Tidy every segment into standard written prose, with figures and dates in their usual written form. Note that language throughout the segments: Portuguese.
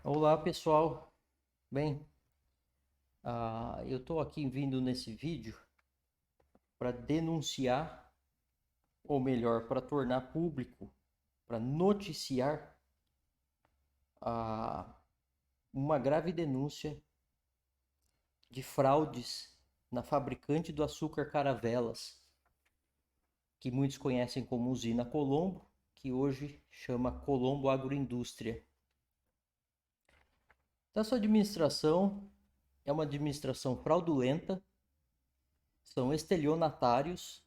Olá, pessoal. Bem, eu estou aqui vindo nesse vídeo para denunciar, ou melhor, para tornar público, para noticiar ah, uma grave denúncia de fraudes na fabricante do açúcar Caravelas, que muitos conhecem como Usina Colombo, que hoje chama Colombo Agroindústria. Essa administração é uma administração fraudulenta, são estelionatários.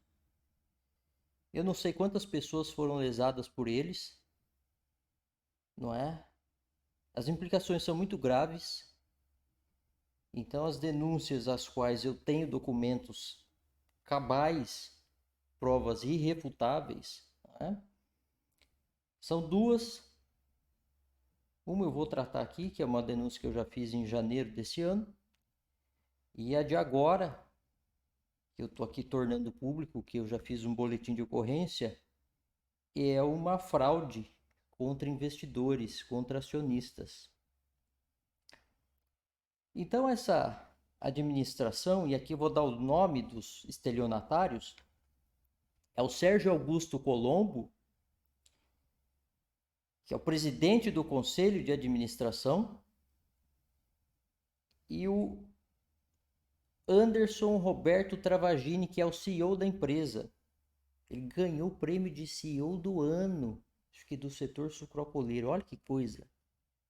Eu não sei quantas pessoas foram lesadas por eles, não é? As implicações são muito graves. Então, as denúncias às quais eu tenho documentos cabais, provas irrefutáveis, não é? São duas. Uma eu vou tratar aqui, que é uma denúncia que eu já fiz em janeiro desse ano, e a de agora, que eu estou aqui tornando público, que eu já fiz um boletim de ocorrência, é uma fraude contra investidores, contra acionistas. Então, essa administração, e aqui eu vou dar o nome dos estelionatários, é o Sérgio Augusto Colombo, que é o presidente do Conselho de Administração, e o Anderson Roberto Travagini, que é o CEO da empresa. Ele ganhou o prêmio de CEO do ano, acho que do setor sucroalcooleiro. Olha que coisa.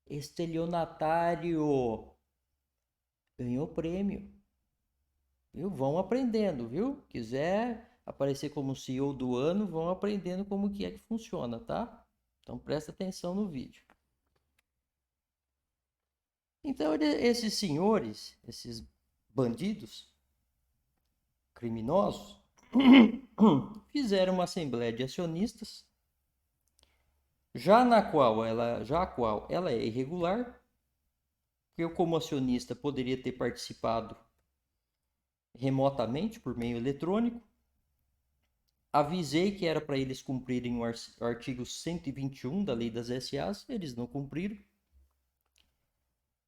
Estelionatário. Ganhou o prêmio. Viu? Vão aprendendo, viu? Quiser aparecer como CEO do ano, vão aprendendo como que é que funciona, tá? Então presta atenção no vídeo. Então esses senhores, esses bandidos criminosos, fizeram uma assembleia de acionistas, já a qual ela é irregular. Eu, como acionista, poderia ter participado remotamente por meio eletrônico. Avisei que era para eles cumprirem o artigo 121 da Lei das SAs, eles não cumpriram,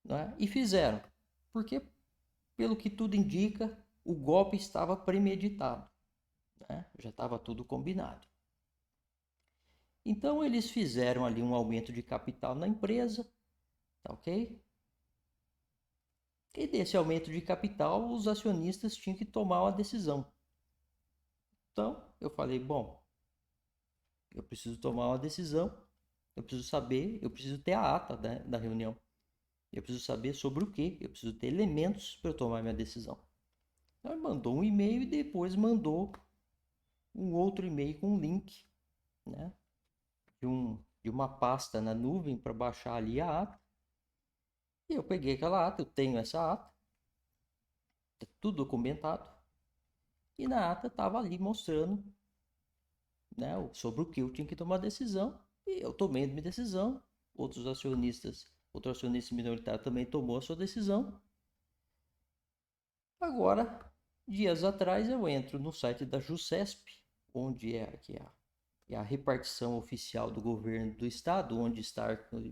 né? E fizeram, porque, pelo que tudo indica, o golpe estava premeditado, né? Já estava tudo combinado. Então, eles fizeram ali um aumento de capital na empresa, tá ok? E desse aumento de capital, os acionistas tinham que tomar uma decisão. Então, eu falei, bom, eu preciso tomar uma decisão, eu preciso saber, eu preciso ter a ata da reunião. Eu preciso saber sobre o que, eu preciso ter elementos para eu tomar minha decisão. Então, ele mandou um e-mail e depois mandou um outro e-mail com um link, né, de uma pasta na nuvem para baixar ali a ata. E eu peguei aquela ata, eu tenho essa ata, tá tudo documentado. E na ata estava ali mostrando, né, sobre o que eu tinha que tomar decisão. E eu tomei a minha decisão. Outro acionista minoritário também tomou a sua decisão. Agora, dias atrás, eu entro no site da JUSESP, onde é a repartição oficial do governo do estado, onde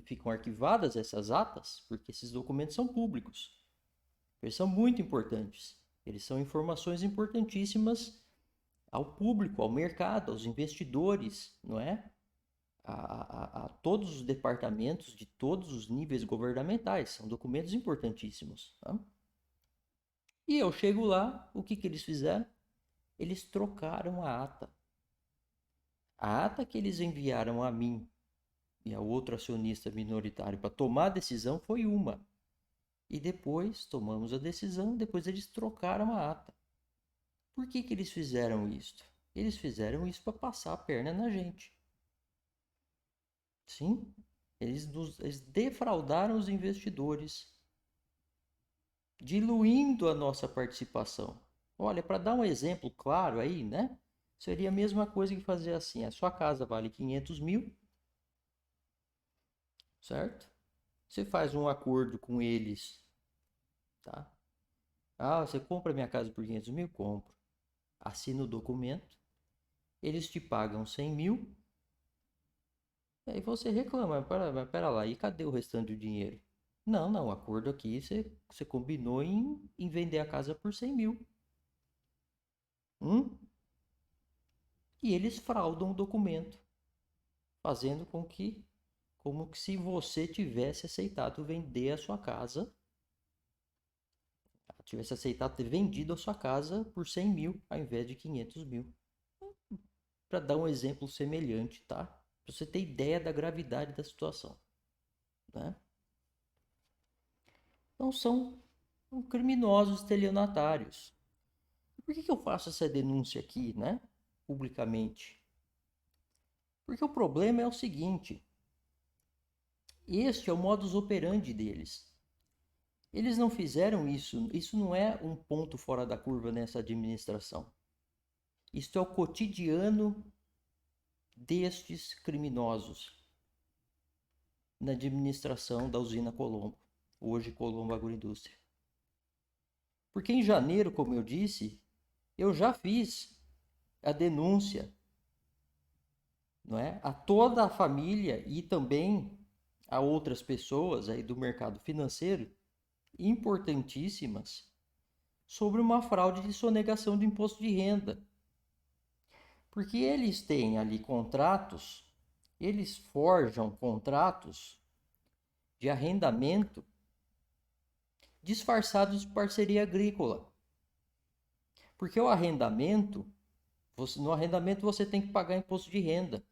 ficam arquivadas essas atas, porque esses documentos são públicos. Eles são muito importantes. Eles são informações importantíssimas ao público, ao mercado, aos investidores, não é? A todos os departamentos de todos os níveis governamentais. São documentos importantíssimos. Tá? E eu chego lá, o que, que eles fizeram? Eles trocaram a ata. A ata que eles enviaram a mim e ao outro acionista minoritário para tomar a decisão foi uma. E depois tomamos a decisão, depois eles trocaram a ata. Por que, que eles fizeram isso? Eles fizeram isso para passar a perna na gente. Sim, eles defraudaram os investidores, diluindo a nossa participação. Olha, para dar um exemplo claro aí, né? Seria a mesma coisa que fazer assim: a sua casa vale 500 mil, certo? Você faz um acordo com eles, tá? Ah, você compra minha casa por 500 mil? Compro. Assina o documento, eles te pagam 100 mil, e aí você reclama, mas pera lá, e cadê o restante do dinheiro? Não, o acordo aqui você combinou em vender a casa por 100 mil. E eles fraudam o documento, fazendo como que se você tivesse aceitado vender a sua casa, tivesse aceitado ter vendido a sua casa por 100 mil ao invés de 500 mil. Para dar um exemplo semelhante, tá? Para você ter ideia da gravidade da situação, né? Então são criminosos estelionatários. Por que eu faço essa denúncia aqui, né? Publicamente? Porque o problema é o seguinte: este é o modus operandi deles. Eles não fizeram isso não é um ponto fora da curva nessa administração. Isto é o cotidiano destes criminosos na administração da usina Colombo, hoje Colombo Agroindústria. Porque em janeiro, como eu disse, eu já fiz a denúncia, não é, a toda a família e também a outras pessoas aí do mercado financeiro importantíssimas sobre uma fraude de sonegação de imposto de renda. Porque eles têm ali contratos, eles forjam contratos de arrendamento disfarçados de parceria agrícola. Porque o arrendamento, no arrendamento você tem que pagar imposto de renda.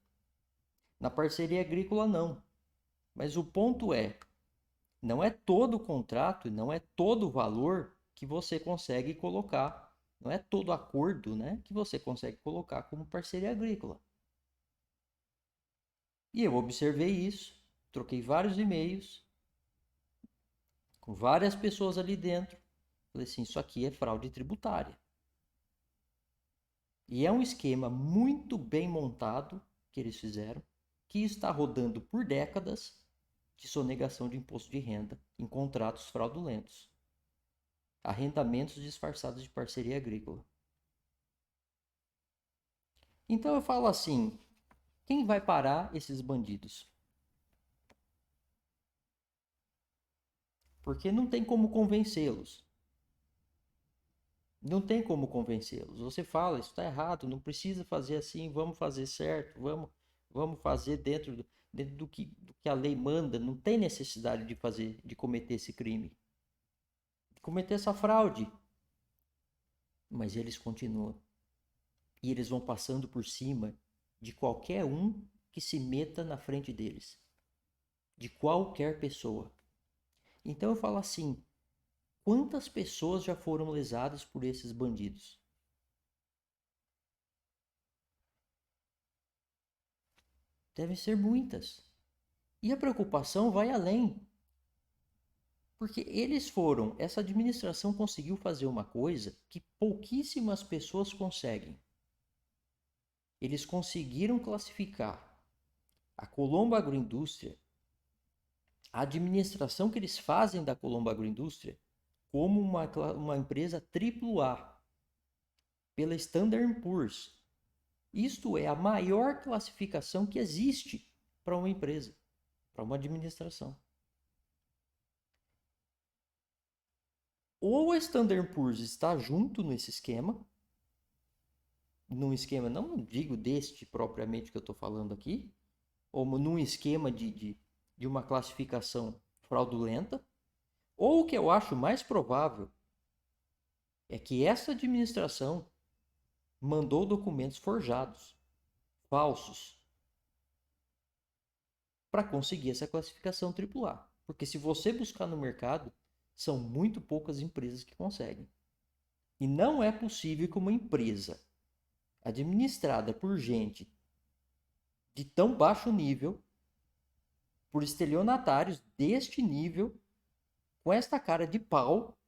Na parceria agrícola não. Mas o ponto é, não é todo o contrato e não é todo o valor que você consegue colocar, não é todo acordo, né, que você consegue colocar como parceria agrícola. E eu observei isso, troquei vários e-mails com várias pessoas ali dentro. Falei assim, isso aqui é fraude tributária. E é um esquema muito bem montado que eles fizeram, que está rodando por décadas de sonegação de imposto de renda em contratos fraudulentos. Arrendamentos disfarçados de parceria agrícola. Então eu falo assim, quem vai parar esses bandidos? Porque não tem como convencê-los. Não tem como convencê-los. Você fala, isso está errado, não precisa fazer assim, vamos fazer certo, vamos fazer dentro do que a lei manda. Não tem necessidade de cometer esse crime, de cometer essa fraude. Mas eles continuam. E eles vão passando por cima de qualquer um que se meta na frente deles. De qualquer pessoa. Então eu falo assim, quantas pessoas já foram lesadas por esses bandidos? Devem ser muitas. E a preocupação vai além. Porque essa administração conseguiu fazer uma coisa que pouquíssimas pessoas conseguem. Eles conseguiram classificar a Colombo Agroindústria, a administração que eles fazem da Colombo Agroindústria, como uma empresa AAA pela Standard Poor's. Isto é a maior classificação que existe para uma empresa, para uma administração. Ou a Standard Poor's está junto nesse esquema, num esquema, não digo deste propriamente que eu estou falando aqui, ou num esquema de uma classificação fraudulenta, ou o que eu acho mais provável é que essa administração mandou documentos forjados, falsos, para conseguir essa classificação AAA. Porque se você buscar no mercado, são muito poucas empresas que conseguem. E não é possível que uma empresa administrada por gente de tão baixo nível, por estelionatários deste nível, com esta cara de pau,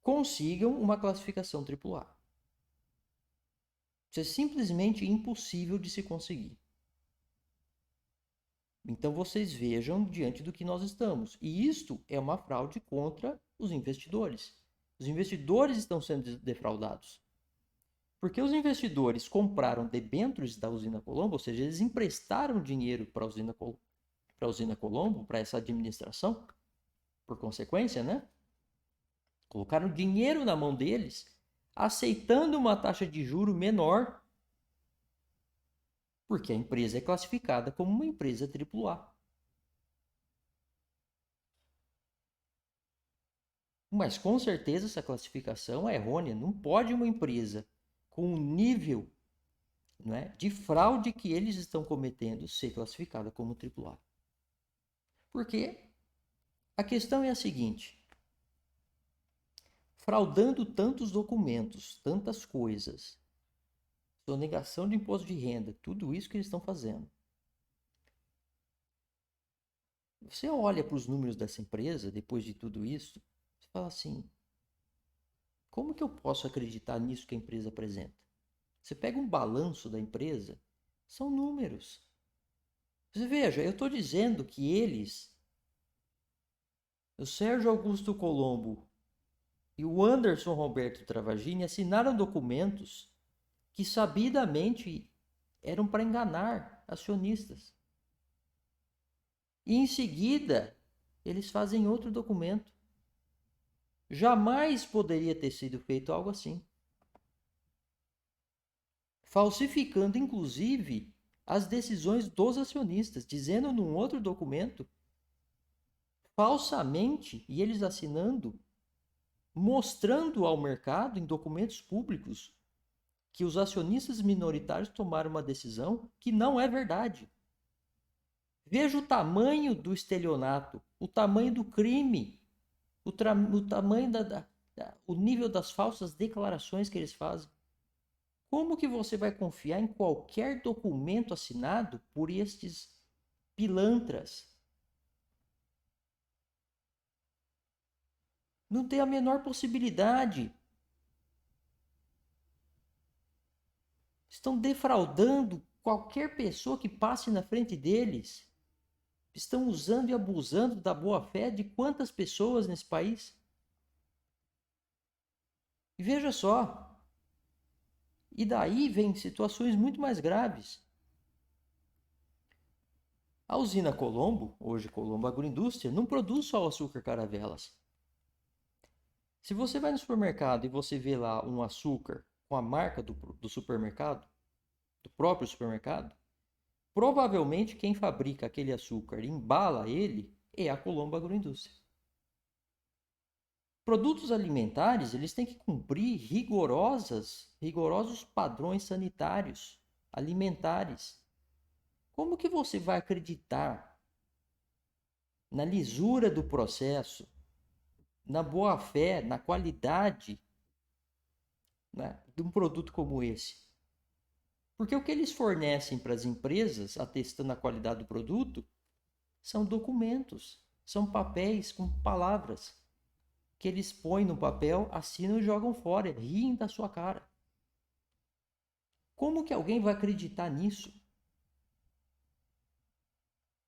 consigam uma classificação AAA. Isso é simplesmente impossível de se conseguir. Então vocês vejam diante do que nós estamos. E isto é uma fraude contra os investidores. Os investidores estão sendo defraudados. Porque os investidores compraram debêntures da usina Colombo, ou seja, eles emprestaram dinheiro para a usina Colombo, para essa administração, por consequência, né? Colocaram dinheiro na mão deles, aceitando uma taxa de juro menor, porque a empresa é classificada como uma empresa AAA. Mas com certeza essa classificação é errônea. Não pode uma empresa com o nível, né, de fraude que eles estão cometendo ser classificada como AAA. Porque a questão é a seguinte: fraudando tantos documentos, tantas coisas, sonegação de imposto de renda, tudo isso que eles estão fazendo. Você olha para os números dessa empresa, depois de tudo isso, você fala assim: como que eu posso acreditar nisso que a empresa apresenta? Você pega um balanço da empresa, são números. Você veja, eu estou dizendo que eles, o Sérgio Augusto Colombo e o Anderson Roberto Travagini, assinaram documentos que sabidamente eram para enganar acionistas. E em seguida, eles fazem outro documento. Jamais poderia ter sido feito algo assim. Falsificando, inclusive, as decisões dos acionistas, dizendo num outro documento, falsamente, e eles assinando, mostrando ao mercado, em documentos públicos, que os acionistas minoritários tomaram uma decisão que não é verdade. Veja o tamanho do estelionato, o tamanho do crime, o tamanho o nível das falsas declarações que eles fazem. Como que você vai confiar em qualquer documento assinado por estes pilantras? Não tem a menor possibilidade. Estão defraudando qualquer pessoa que passe na frente deles. Estão usando e abusando da boa-fé de quantas pessoas nesse país? E veja só, e daí vem situações muito mais graves. A usina Colombo, hoje Colombo Agroindústria, não produz só o açúcar caravelas. Se você vai no supermercado e você vê lá um açúcar com a marca do supermercado, do próprio supermercado, provavelmente quem fabrica aquele açúcar e embala ele é a Colombo Agroindústria. Produtos alimentares, eles têm que cumprir rigorosos padrões sanitários, alimentares. Como que você vai acreditar na lisura do processo, na boa-fé, na qualidade, né, de um produto como esse? Porque o que eles fornecem para as empresas, atestando a qualidade do produto, são documentos, são papéis com palavras que eles põem no papel, assinam e jogam fora, riem da sua cara. Como que alguém vai acreditar nisso?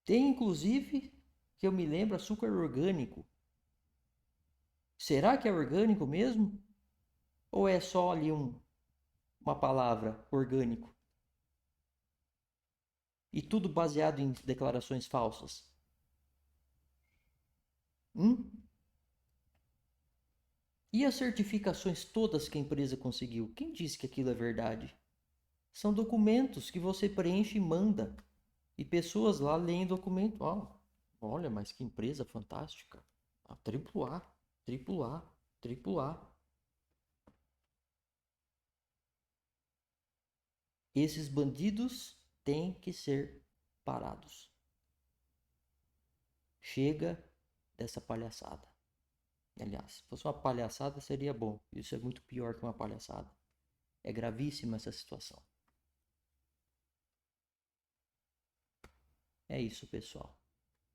Tem inclusive, que eu me lembro, açúcar orgânico. Será que é orgânico mesmo? Ou é só ali uma palavra, orgânico? E tudo baseado em declarações falsas? Hum? E as certificações todas que a empresa conseguiu? Quem disse que aquilo é verdade? São documentos que você preenche e manda. E pessoas lá leem documento. Oh, olha, mas que empresa fantástica. Triplo A, triplo A, triplo A. Esses bandidos têm que ser parados. Chega dessa palhaçada. Aliás, se fosse uma palhaçada seria bom. Isso é muito pior que uma palhaçada. É gravíssima essa situação. É isso, pessoal.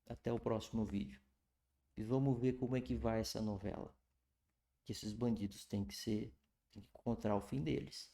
Até o próximo vídeo. E vamos ver como é que vai essa novela. Que esses bandidos têm que encontrar o fim deles.